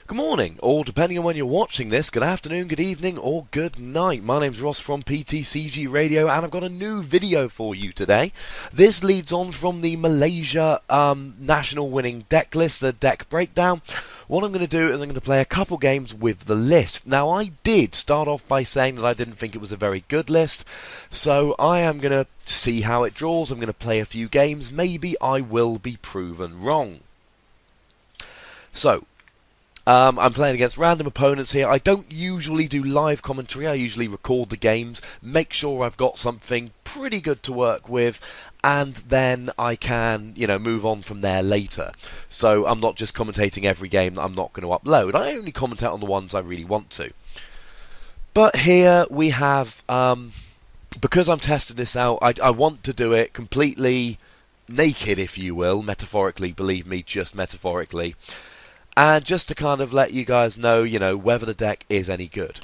Good morning, or depending on when you're watching this, good afternoon, good evening, or good night. My name's Ross from PTCGRadio, and I've got a new video for you today. This leads on from the Malaysia national winning deck list, the deck breakdown. What I'm going to do is I'm going to play a couple games with the list. Now, I did start off by saying that I didn't think it was a very good list, so I am going to see how it draws. I'm going to play a few games. Maybe I will be proven wrong. So, I'm playing against random opponents here. I don't usually do live commentary. I usually record the games, make sure I've got something pretty good to work with, and then I can, move on from there later. So I'm not just commentating every game that I'm not going to upload. I only commentate on the ones I really want to. But here we have, because I'm testing this out, I want to do it completely naked, if you will, metaphorically, believe me, just metaphorically. And just to kind of let you guys know, whether the deck is any good.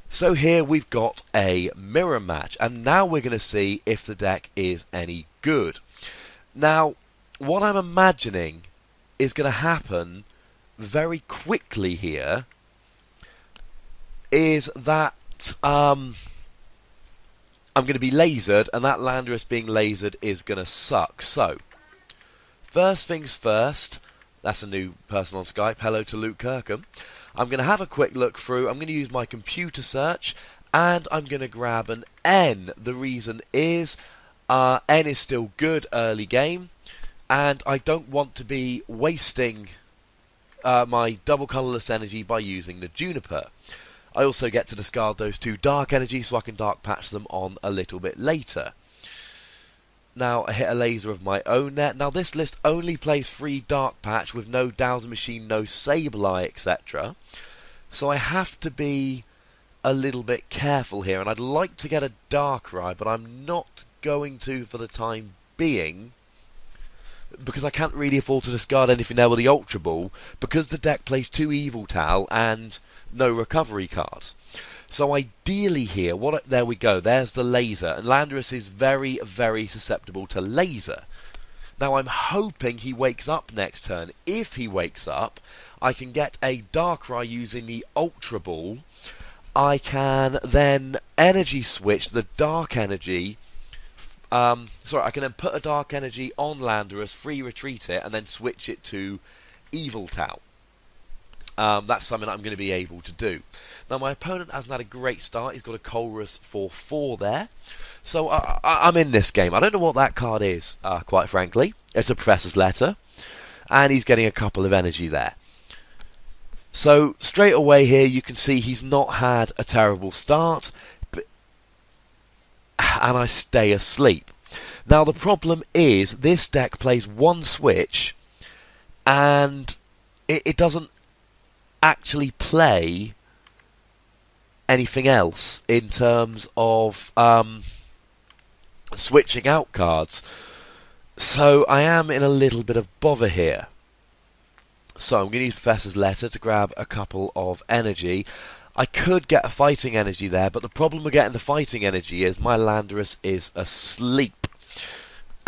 So here we've got a mirror match, and now we're going to see if the deck is any good. Now, what I'm imagining is going to happen very quickly here is that I'm going to be lasered, and that Landorus being lasered is going to suck. So, first things first. That's a new person on Skype. Hello to Luke Kirkham. I'm going to have a quick look through. I'm going to use my computer search, and I'm going to grab an N. The reason is N is still good early game, and I don't want to be wasting my double colourless energy by using the Juniper. I also get to discard those two dark energies so I can dark patch them on a little bit later. Now, I hit a laser of my own there. Now, this list only plays free Dark Patch with no Dowser Machine, no Sableye, etc. So I have to be a little bit careful here. And I'd like to get a Darkrai, but I'm not going to for the time being, because I can't really afford to discard anything there with the Ultra Ball, because the deck plays 2 Eviltal and no recovery cards. So ideally here, there we go, there's the laser, and Landorus is very, very susceptible to laser. Now I'm hoping he wakes up next turn. If he wakes up, I can get a Darkrai using the Ultra Ball. I can then energy switch the Dark Energy. I can then put a Dark Energy on Landorus, free retreat it, and then switch it to Eviltal. That's something I'm going to be able to do. Now, my opponent hasn't had a great start. He's got a Colrus for 4 there. So I'm in this game. I don't know what that card is, quite frankly. It's a Professor's Letter. And he's getting a couple of energy there. So, straight away here, you can see he's not had a terrible start. And I stay asleep. Now, the problem is, this deck plays 1 switch. And it doesn't actually play anything else in terms of switching out cards. So I am in a little bit of bother here. So I'm going to use Professor's Letter to grab a couple of energy. I could get a fighting energy there, but the problem with getting the fighting energy is my Landorus is asleep.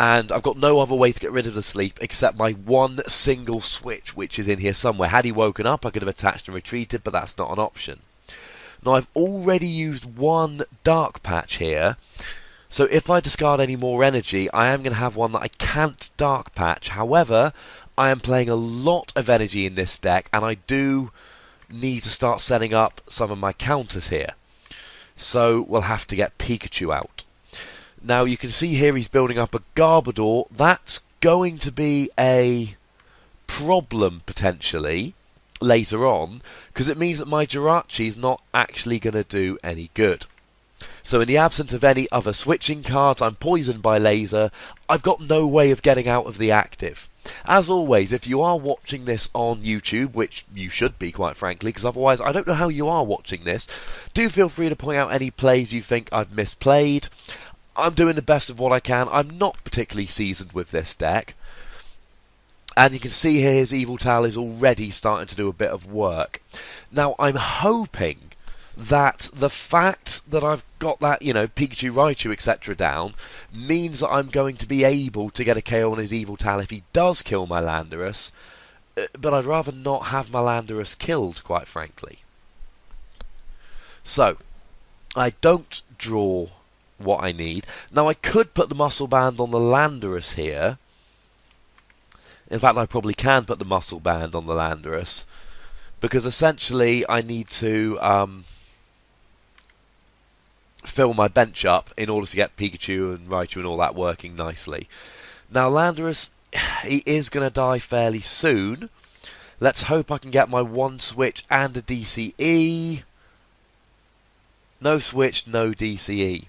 And I've got no other way to get rid of the sleep except my 1 single switch, which is in here somewhere. Had he woken up, I could have attached and retreated, but that's not an option. Now, I've already used 1 Dark Patch here, so if I discard any more energy, I am going to have one that I can't Dark Patch. However, I am playing a lot of energy in this deck, and I do need to start setting up some of my counters here. So we'll have to get Pikachu out. Now, you can see here he's building up a Garbodor. That's going to be a problem, potentially, later on, because it means that my Jirachi is not actually going to do any good. So in the absence of any other switching cards, I'm poisoned by laser. I've got no way of getting out of the active. As always, if you are watching this on YouTube, which you should be, quite frankly, because otherwise I don't know how you are watching this, do feel free to point out any plays you think I've misplayed. I'm doing the best of what I can. I'm not particularly seasoned with this deck. And you can see here his Eviltal is already starting to do a bit of work. Now, I'm hoping that the fact that I've got that, Pikachu, Raichu, etc. down, means that I'm going to be able to get a KO on his Eviltal if he does kill my Landorus, but I'd rather not have my Landorus killed, quite frankly. So, I don't draw what I need. Now, I could put the Muscle Band on the Landorus here. In fact, I probably can put the Muscle Band on the Landorus, because essentially I need to fill my bench up in order to get Pikachu and Raichu and all that working nicely. Now, Landorus, he is going to die fairly soon. Let's hope I can get my one switch and a DCE. No switch, no DCE.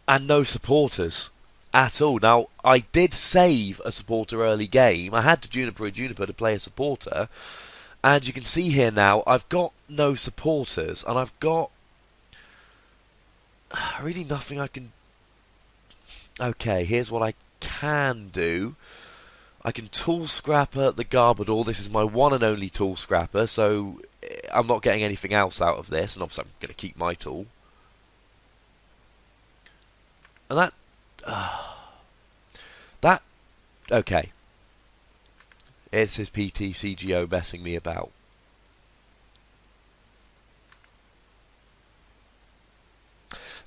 And no supporters at all. Now, I did save a supporter early game. I had to Juniper a Juniper to play a supporter. And you can see here now, I've got no supporters. And I've got really nothing I can... Okay, here's what I can do. I can Tool Scrapper the Garbodor. This is my one and only Tool Scrapper, so I'm not getting anything else out of this. And obviously I'm going to keep my tool. And that... Okay. It's his PTCGO messing me about.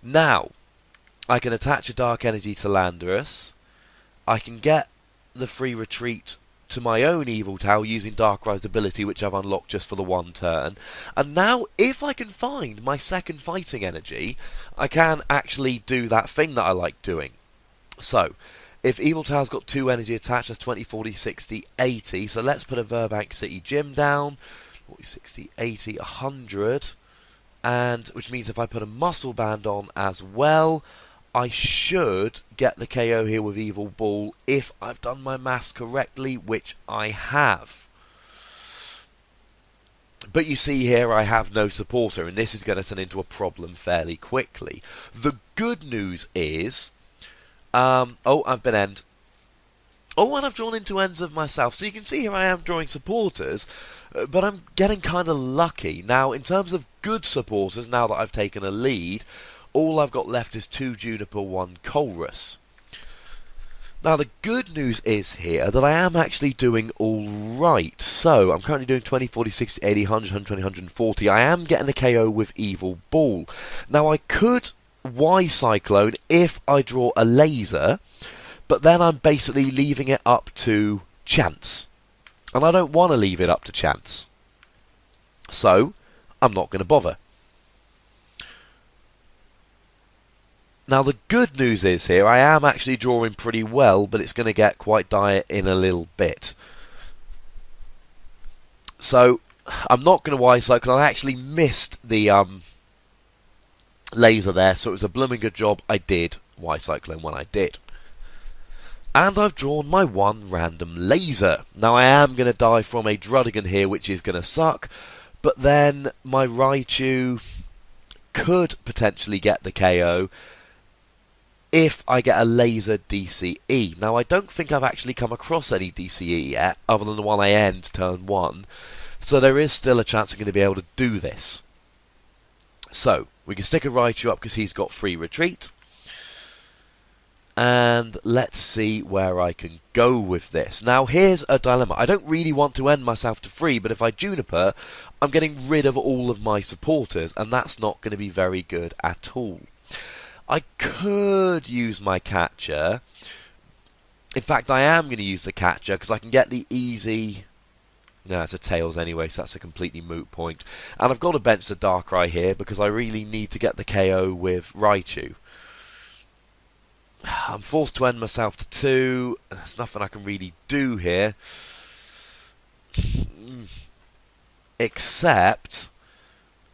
Now, I can attach a Dark Energy to Landorus. I can get the free retreat to my own Evil Towel using Darkrei's ability, which I've unlocked just for the one turn. And now, if I can find my second fighting energy, I can actually do that thing that I like doing. So, if Evil Towel's got 2 energy attached, that's 20, 40, 60, 80. So let's put a Verbank City Gym down. 40, 60, 80, 100. And which means if I put a Muscle Band on as well, I should get the KO here with Evil Ball if I've done my maths correctly, which I have. But you see here I have no supporter, and this is going to turn into a problem fairly quickly. The good news is... I've been end. Oh, and I've drawn into ends of myself. So you can see here I am drawing supporters, but I'm getting kind of lucky. Now, in terms of good supporters, now that I've taken a lead, all I've got left is 2 Juniper, 1 Colrus. Now, the good news is here that I am actually doing all right. So, I'm currently doing 20, 40, 60, 80, 100, 120, 140. I am getting the KO with Evil Ball. Now, I could Y-Cyclone if I draw a laser, but then I'm basically leaving it up to chance. And I don't want to leave it up to chance. So, I'm not going to bother. Now, the good news is here, I am actually drawing pretty well, but it's going to get quite dire in a little bit. So, I'm not going to Y-Cyclone. I actually missed the laser there, so it was a blooming good job I did Y-Cyclone when I did. And I've drawn my one random laser. Now, I am going to die from a Drudigan here, which is going to suck, but then my Raichu could potentially get the KO if I get a laser DCE. Now, I don't think I've actually come across any DCE yet, other than the one I end turn 1. So there is still a chance I'm going to be able to do this. So, we can stick a Raichu up because he's got free retreat. And let's see where I can go with this. Now, here's a dilemma. I don't really want to end myself to free, but if I Juniper, I'm getting rid of all of my supporters, and that's not going to be very good at all. I could use my catcher. In fact, I am going to use the catcher because I can get the easy... No, it's a Tails anyway, so that's a completely moot point. And I've got to bench the Darkrai here because I really need to get the KO with Raichu. I'm forced to end myself to 2. There's nothing I can really do here. Except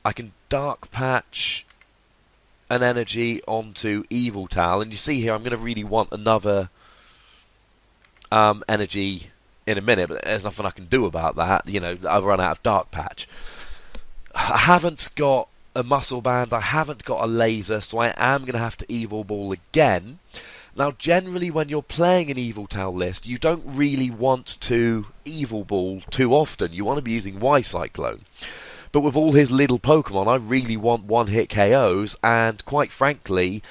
I can Dark Patch an energy onto Evil Towel, and you see here I'm going to really want another energy in a minute, but there's nothing I can do about that. You know, I've run out of Dark Patch. I haven't got a Muscle Band, I haven't got a laser, so I am going to have to Evil Ball again. Now, generally when you're playing an Evil Towel list, you don't really want to Evil Ball too often. You want to be using Y-Cyclone. But with all his little Pokemon, I really want one-hit KOs, and quite frankly,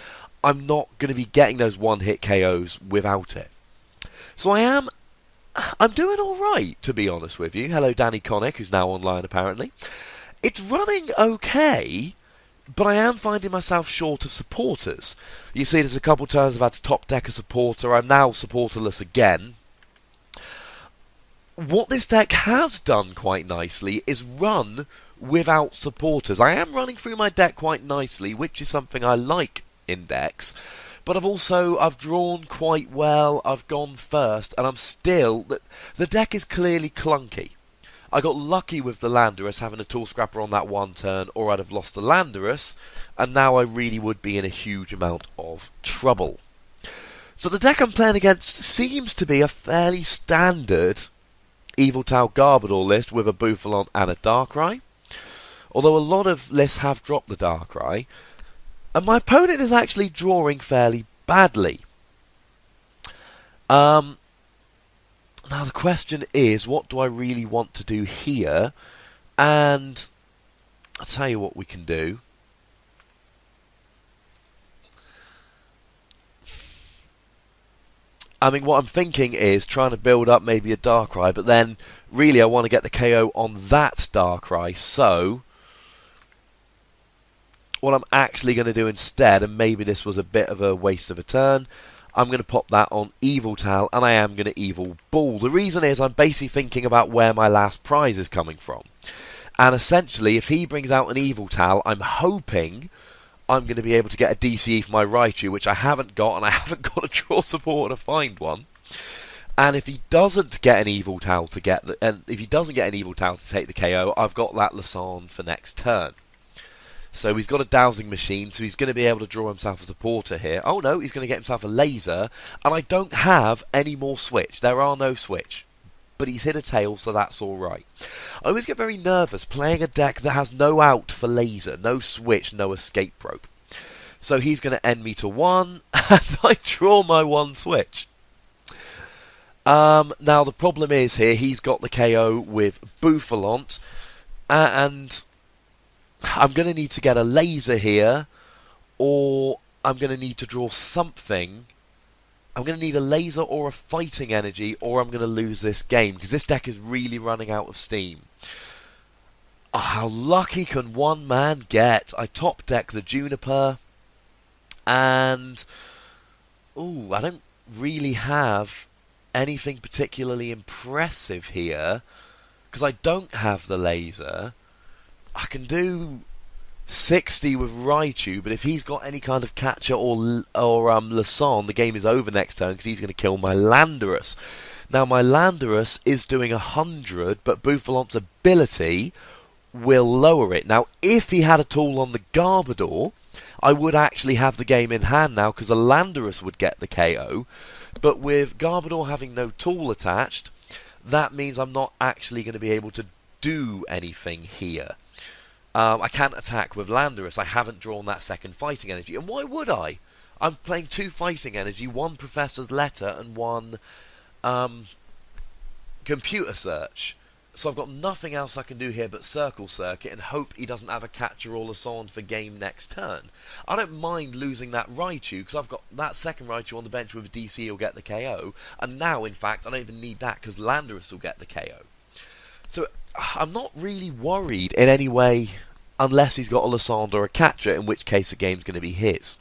I'm not going to be getting those one-hit KOs without it. So I am I'm doing alright, to be honest with you. Hello, Danny Connick, who's now online apparently. It's running okay, but I am finding myself short of supporters. You see, there's a couple turns I've had to top deck a supporter. I'm now supporterless again. What this deck has done quite nicely is run without supporters. I am running through my deck quite nicely, which is something I like in decks. But I've drawn quite well, I've gone first, and I'm still... The deck is clearly clunky. I got lucky with the Landorus having a Tool Scrapper on that one turn, or I'd have lost the Landorus, and now I really would be in a huge amount of trouble. So the deck I'm playing against seems to be a fairly standard Evil Tau Garbodor list with a Bouffalon and a Darkrai. Although a lot of lists have dropped the Darkrai, and my opponent is actually drawing fairly badly. Now the question is, what do I really want to do here? And I'll tell you what we can do. I mean, what I'm thinking is trying to build up maybe a Darkrai, but then really I want to get the KO on that Darkrai, so what I'm actually going to do instead, and maybe this was a bit of a waste of a turn, I'm going to pop that on Evil Tal, and I am going to Evil Ball. The reason is I'm basically thinking about where my last prize is coming from. And essentially, if he brings out an Evil Tal, I'm hoping I'm going to be able to get a DCE for my Raichu, which I haven't got, and I haven't got a draw support to find one. And if he doesn't get an Evil Tal to get and if he doesn't get an Evil Tal to take the KO, I've got that Lassonde for next turn. So he's got a Dowsing Machine, so he's going to be able to draw himself a supporter here. Oh no, he's going to get himself a laser, and I don't have any more switch. There are no switch. But he's hit a tail, so that's alright. I always get very nervous playing a deck that has no out for laser, no switch, no escape rope. So he's going to end me to 1, and I draw my 1 switch. Now the problem is here, he's got the KO with Bouffalon, and I'm going to need to get a laser here, or I'm going to need to draw something. I'm going to need a laser or a fighting energy, or I'm going to lose this game, because this deck is really running out of steam. Oh, how lucky can one man get? I top deck the Juniper, and I don't really have anything particularly impressive here, because I don't have the laser. I can do 60 with Raichu, but if he's got any kind of catcher or Lassonde, the game is over next turn because he's going to kill my Landorus. Now my Landorus is doing 100, but Bouffalon's ability will lower it. Now if he had a tool on the Garbodor, I would actually have the game in hand now because a Landorus would get the KO, but with Garbodor having no tool attached, that means I'm not actually going to be able to do anything here. I can't attack with Landorus. I haven't drawn that second fighting energy. And why would I? I'm playing 2 fighting energy, 1 Professor's Letter and 1 Computer Search. So I've got nothing else I can do here but Circle Circuit and hope he doesn't have a catcher or Lassonde for game next turn. I don't mind losing that Raichu because I've got that second Raichu on the bench with a DC will get the KO. And now, in fact, I don't even need that because Landorus will get the KO. So I'm not really worried in any way unless he's got a Lassonde or a catcher, in which case the game's going to be his.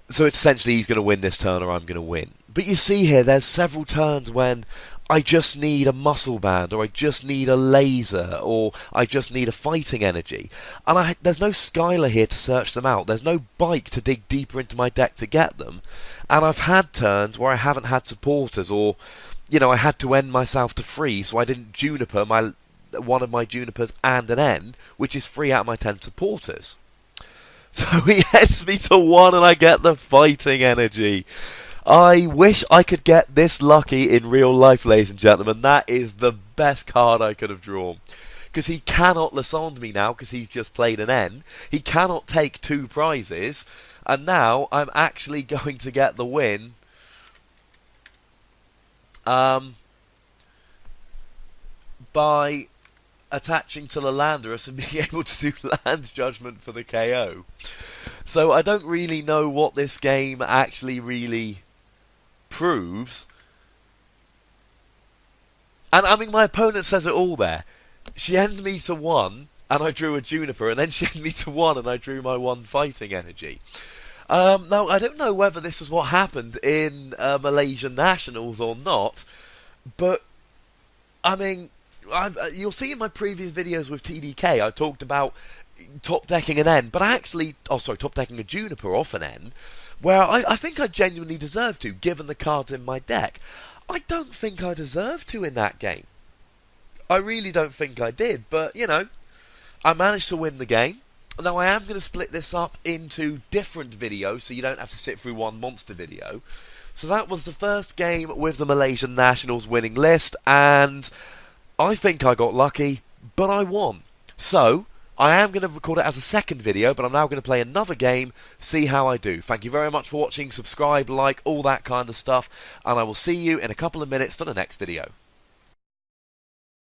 So it's essentially he's going to win this turn or I'm going to win. But you see here, there's several turns when I just need a muscle band, or I just need a laser, or I just need a fighting energy. And there's no Skylar here to search them out. There's no bike to dig deeper into my deck to get them. And I've had turns where I haven't had supporters, or I had to end myself to 3, so I didn't Juniper one of my Junipers and an N, which is 3 out of my 10 supporters. So he ends me to 1 and I get the fighting energy. I wish I could get this lucky in real life, ladies and gentlemen. That is the best card I could have drawn. Because he cannot Lassonde me now because he's just played an N. He cannot take 2 prizes. And now I'm actually going to get the win by attaching to the Landorus and being able to do Land Judgment for the KO. So I don't really know what this game actually really proves. And I mean, my opponent says it all there. She ended me to 1, and I drew a Juniper, and then she ended me to 1, and I drew my 1 fighting energy. Now, I don't know whether this was what happened in Malaysian Nationals or not, but, I mean, you'll see in my previous videos with TDK, I talked about top decking an N, but I actually, top decking a Juniper off an N, where I think I genuinely deserved to, given the cards in my deck. I don't think I deserved to in that game. I really don't think I did, but, you know, I managed to win the game. Now, I am going to split this up into different videos, so you don't have to sit through one monster video. So that was the first game with the Malaysian Nationals winning list, and I think I got lucky, but I won. So, I am going to record it as a second video, but I'm now going to play another game, see how I do. Thank you very much for watching, subscribe, like, all that kind of stuff, and I will see you in a couple of minutes for the next video.